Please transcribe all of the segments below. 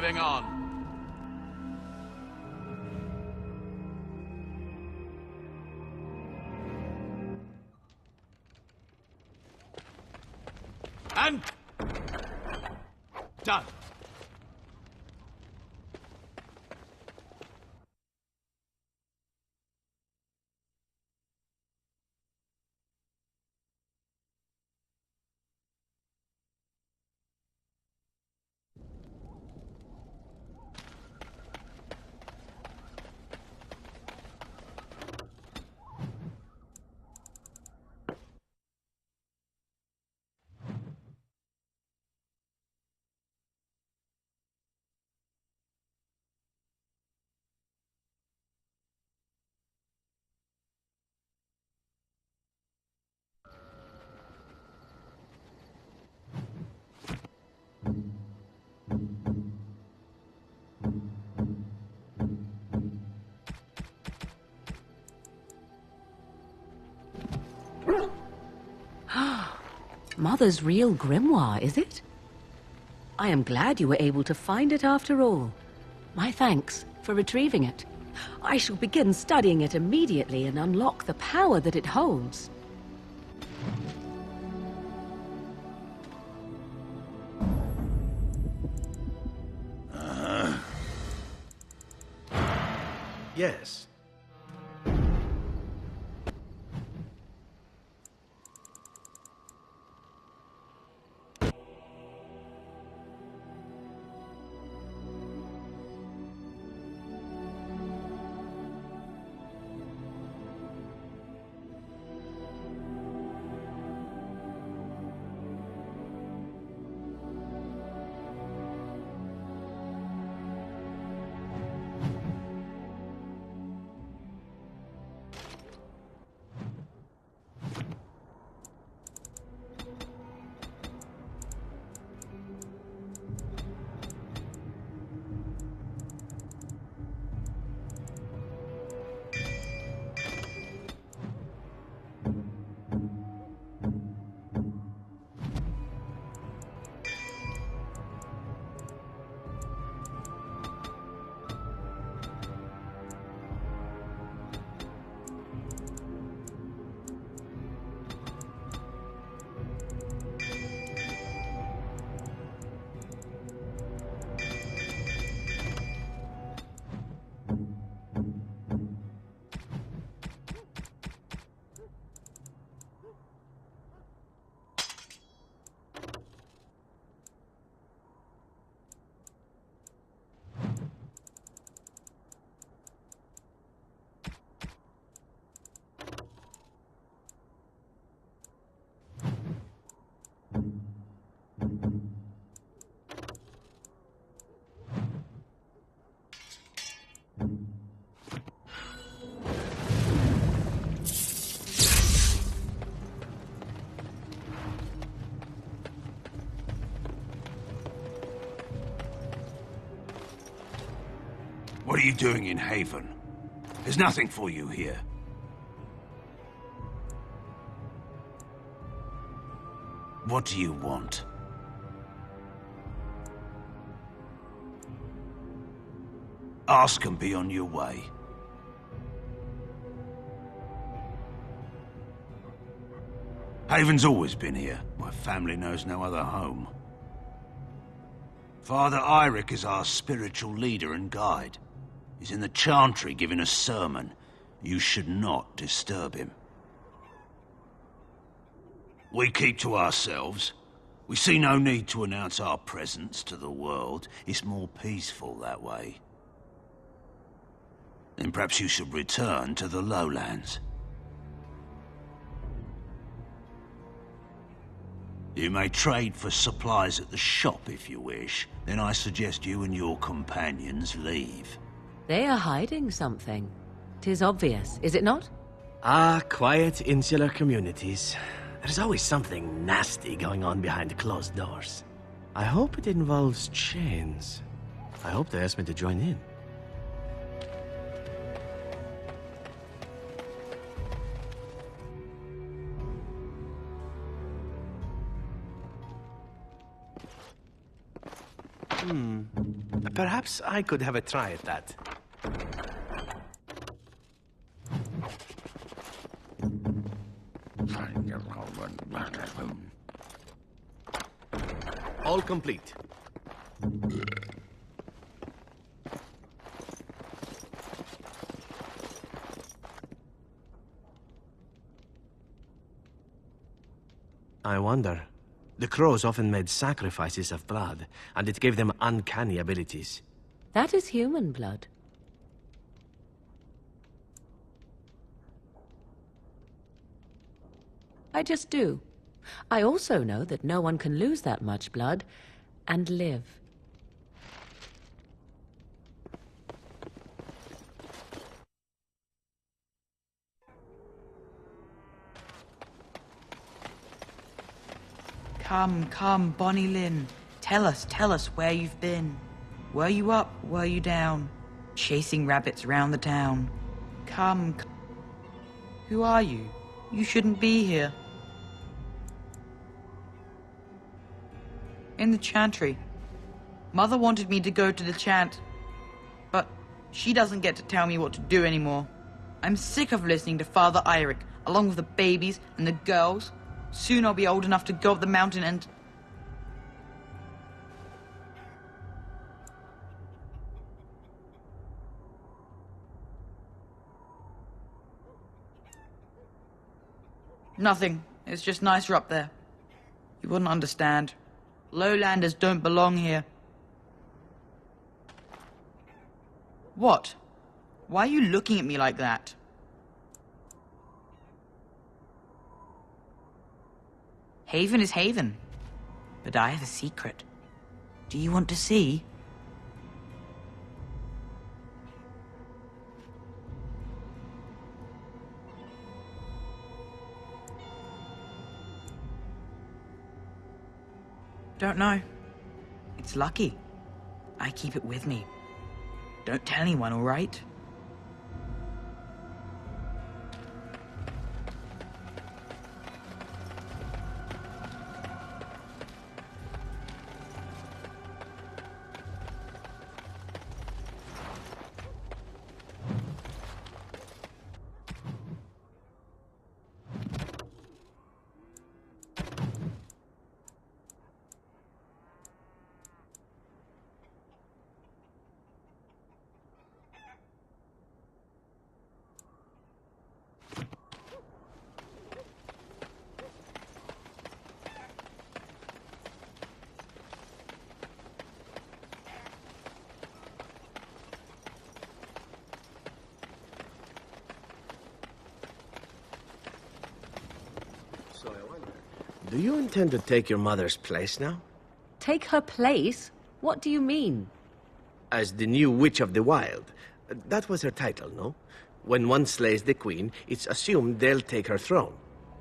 living on. And done. Mother's real grimoire, is it? I am glad you were able to find it after all. My thanks for retrieving it. I shall begin studying it immediately and unlock the power that it holds. Yes. What are you doing in Haven? There's nothing for you here. What do you want? Ask and be on your way. Haven's always been here. My family knows no other home. Father Eirik is our spiritual leader and guide. He's in the chantry giving a sermon. You should not disturb him. We keep to ourselves. We see no need to announce our presence to the world. It's more peaceful that way. Then perhaps you should return to the lowlands. You may trade for supplies at the shop if you wish. Then I suggest you and your companions leave. They are hiding something. 'Tis obvious, is it not? Ah, quiet, insular communities. There's always something nasty going on behind closed doors. I hope it involves chains. I hope they ask me to join in. Perhaps I could have a try at that. All complete. I wonder. The crows often made sacrifices of blood, and it gave them uncanny abilities. That is human blood. I just do. I also know that no one can lose that much blood and live. Come, Bonnie Lynn. Tell us where you've been. Were you up, were you down? Chasing rabbits around the town. Come. Who are you? You shouldn't be here. In the chantry. Mother wanted me to go to the chant, but she doesn't get to tell me what to do anymore. I'm sick of listening to Father Eirik, along with the babies and the girls. Soon I'll be old enough to go up the mountain and... Nothing. It's just nicer up there. You wouldn't understand. Lowlanders don't belong here. What? Why are you looking at me like that? Haven is Haven. But I have a secret. Do you want to see? Don't know. It's lucky. I keep it with me. Don't tell anyone, all right? Do you intend to take your mother's place now? Take her place? What do you mean? As the new Witch of the Wild. That was her title, no? When one slays the queen, it's assumed they'll take her throne.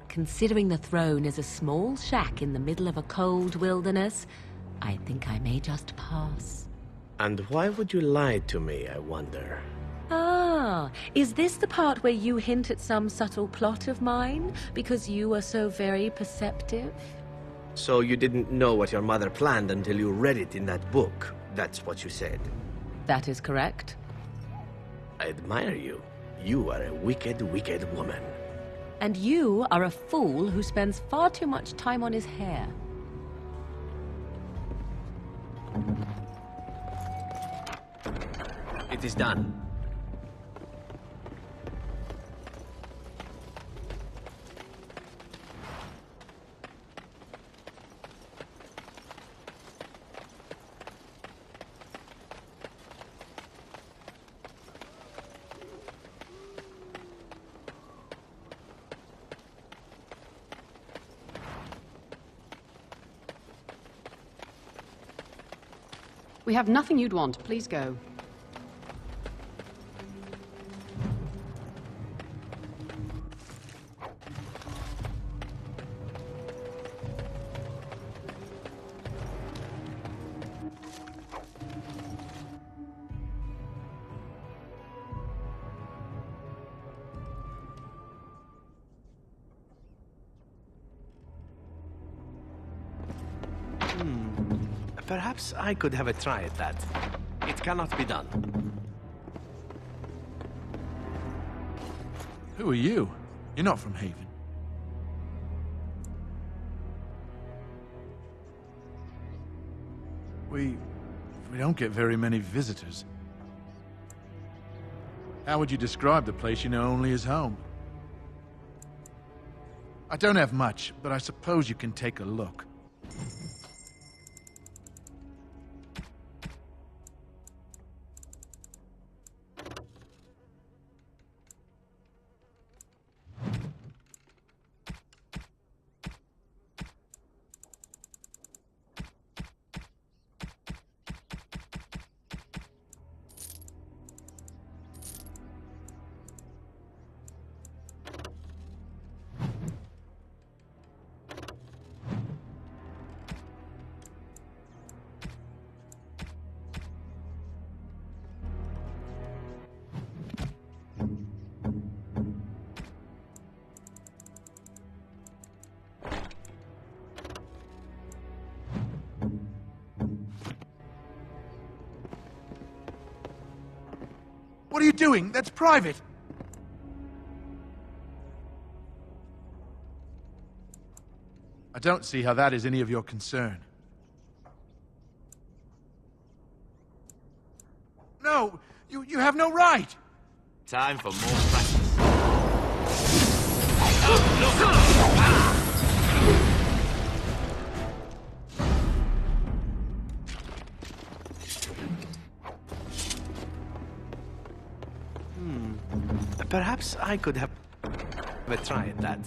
Considering the throne is a small shack in the middle of a cold wilderness, I think I may just pass. And why would you lie to me, I wonder? Ah, is this the part where you hint at some subtle plot of mine? Because you are so very perceptive? So you didn't know what your mother planned until you read it in that book. That's what you said. That is correct. I admire you. You are a wicked, wicked woman. And you are a fool who spends far too much time on his hair. It is done. We have nothing you'd want. Please go. Perhaps I could have a try at that. cannot be done. Who are you? You're not from Haven. We don't get very many visitors. How would you describe the place you know only as home? I don't have much, but I suppose you can take a look. What are you doing? That's private! I don't see how that is any of your concern. No! You have no right! Time for more practice. Perhaps I could have a try at that.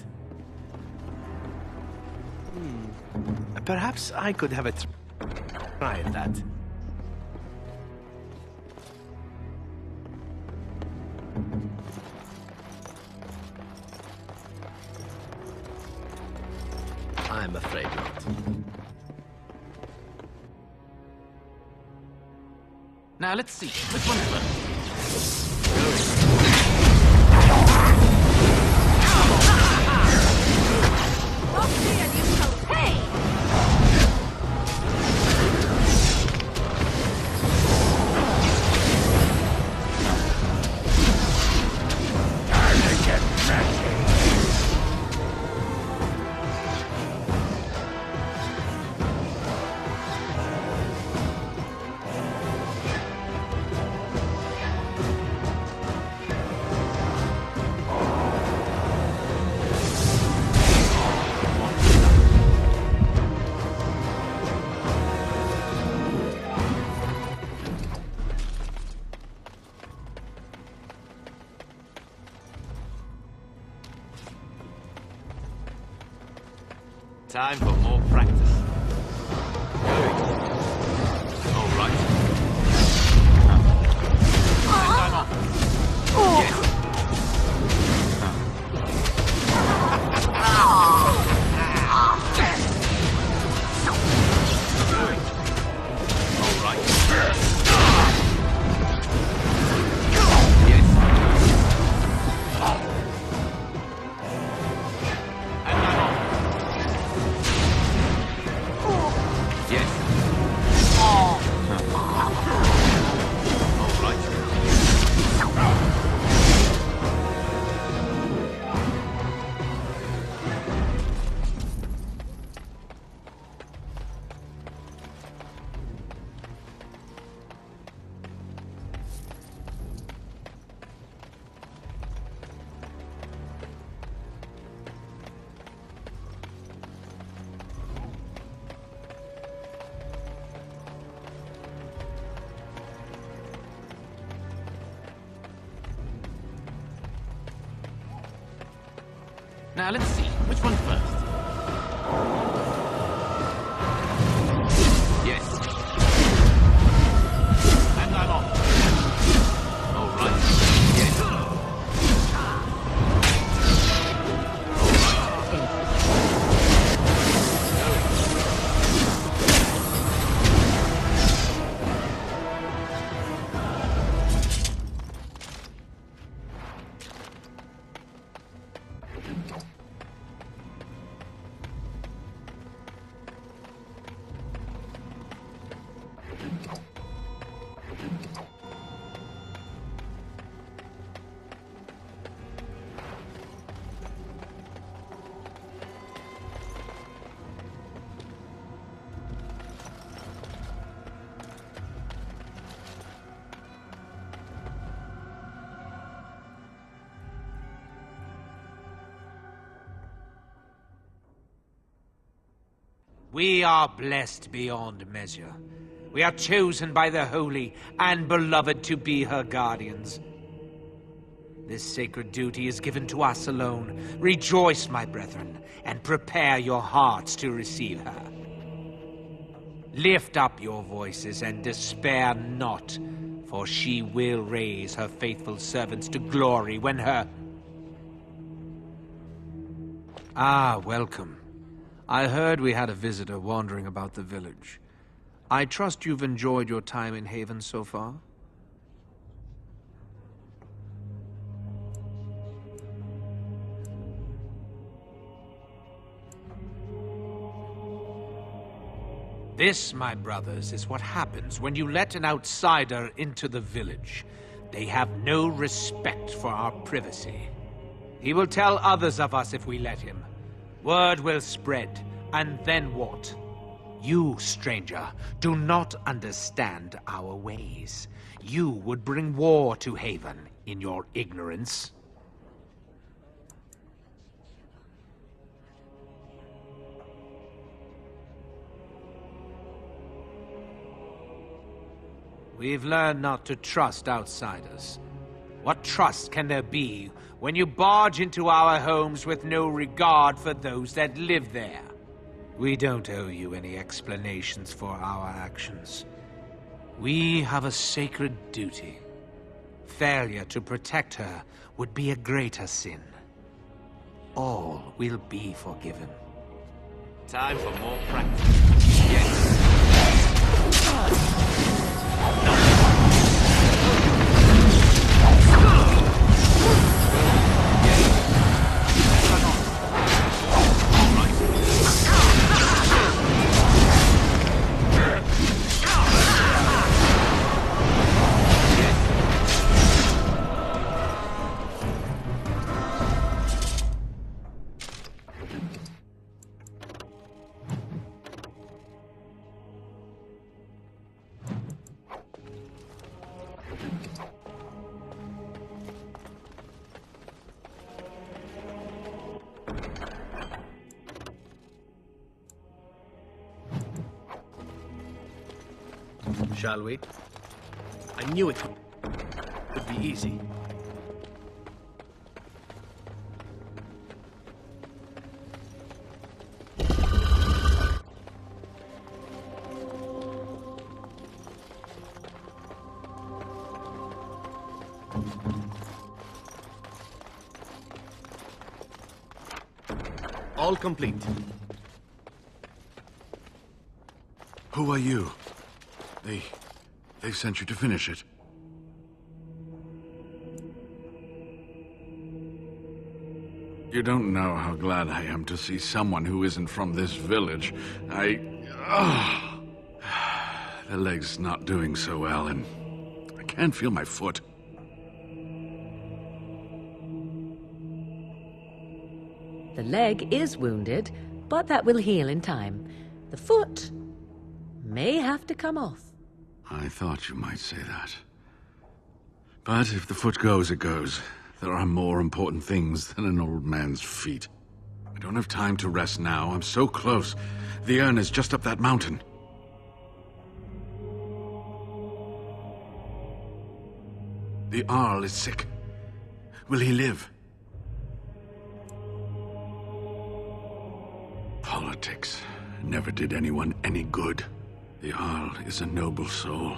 Perhaps I could have a try at that. I'm afraid not. Now let's see. Which one's first? Time for more practice. All right. Yes. All right. Yes. And I'm on. Yes. All right. Now let's see. Which one's first? Yes. And I'm on. All right. Yes. We are blessed beyond measure. We are chosen by the Holy and Beloved to be her guardians. This sacred duty is given to us alone. Rejoice, my brethren, and prepare your hearts to receive her. Lift up your voices and despair not, for she will raise her faithful servants to glory when her... Ah, welcome. I heard we had a visitor wandering about the village. I trust you've enjoyed your time in Haven so far? This, my brothers, is what happens when you let an outsider into the village. They have no respect for our privacy. He will tell others of us if we let him. Word will spread, and then what? You, stranger, do not understand our ways. You would bring war to Haven in your ignorance. We've learned not to trust outsiders. What trust can there be when you barge into our homes with no regard for those that live there? We don't owe you any explanations for our actions. We have a sacred duty. Failure to protect her would be a greater sin. All will be forgiven. Time for more practice. Yes. Shall we? I knew it would be easy. All complete. Who are you? They sent you to finish it. You don't know how glad I am to see someone who isn't from this village. The leg's not doing so well, and I can't feel my foot. The leg is wounded, but that will heal in time. The foot may have to come off. I thought you might say that. But if the foot goes, it goes. There are more important things than an old man's feet. I don't have time to rest now. I'm so close. The urn is just up that mountain. The Arl is sick. Will he live? Politics never did anyone any good. The Arl is a noble soul,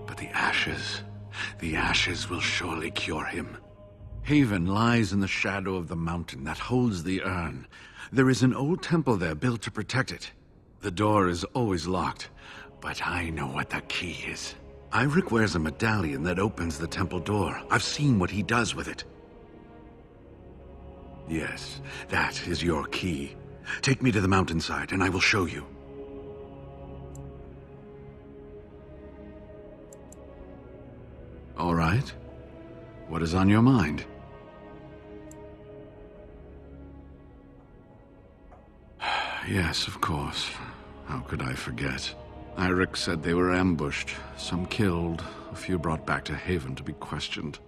but the ashes will surely cure him. Haven lies in the shadow of the mountain that holds the urn. There is an old temple there built to protect it. The door is always locked, but I know what the key is. Irik wears a medallion that opens the temple door. I've seen what he does with it. Yes, that is your key. Take me to the mountainside and I will show you. All right. What is on your mind? Yes, of course. How could I forget? Irik said they were ambushed, some killed, a few brought back to Haven to be questioned.